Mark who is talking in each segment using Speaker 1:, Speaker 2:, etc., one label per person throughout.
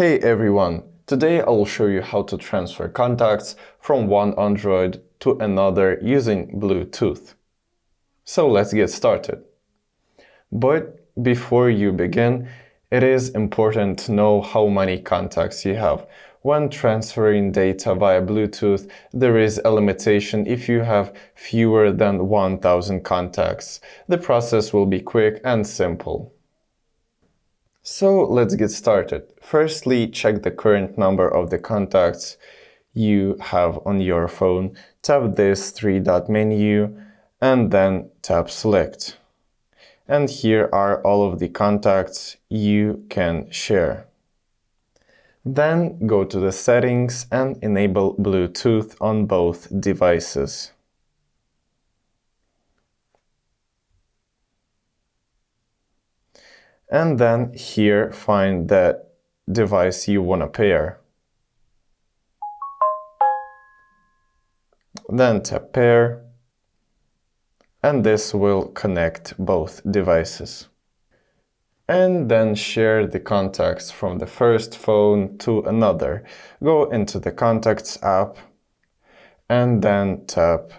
Speaker 1: Hey everyone! Today I'll show you how to transfer contacts from one Android to another using Bluetooth. So let's get started. But before you begin, it is important to know how many contacts you have. When transferring data via Bluetooth, there is a limitation if you have fewer than 1000 contacts. The process will be quick and simple. So let's get started. Firstly, check the current number of the contacts you have on your phone. Tap this three-dot menu and then tap Select. And here are all of the contacts you can share. Then go to the settings and enable Bluetooth on both devices. And then here find the device you want to pair. Then tap Pair, and this will connect both devices. And then share the contacts from the first phone to another. Go into the Contacts app and then tap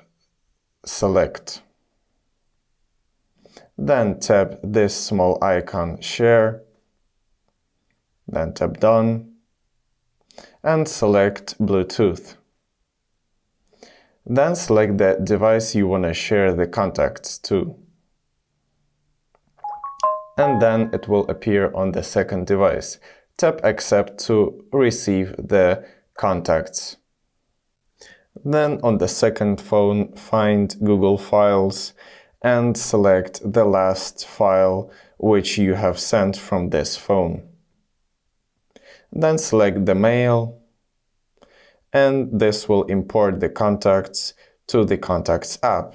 Speaker 1: Select. Then tap this small icon Share, then tap Done, and select Bluetooth. Then select the device you want to share the contacts to. And then it will appear on the second device. Tap Accept to receive the contacts. Then on the second phone, find Google Files and select the last file which you have sent from this phone. Then select the Mail, and this will import the contacts to the Contacts app.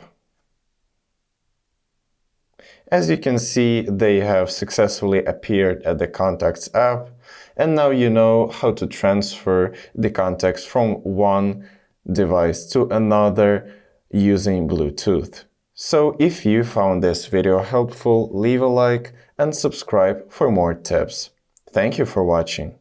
Speaker 1: As you can see, they have successfully appeared at the Contacts app, and now you know how to transfer the contacts from one device to another using Bluetooth. So if you found this video helpful, leave a like and subscribe for more tips. Thank you for watching.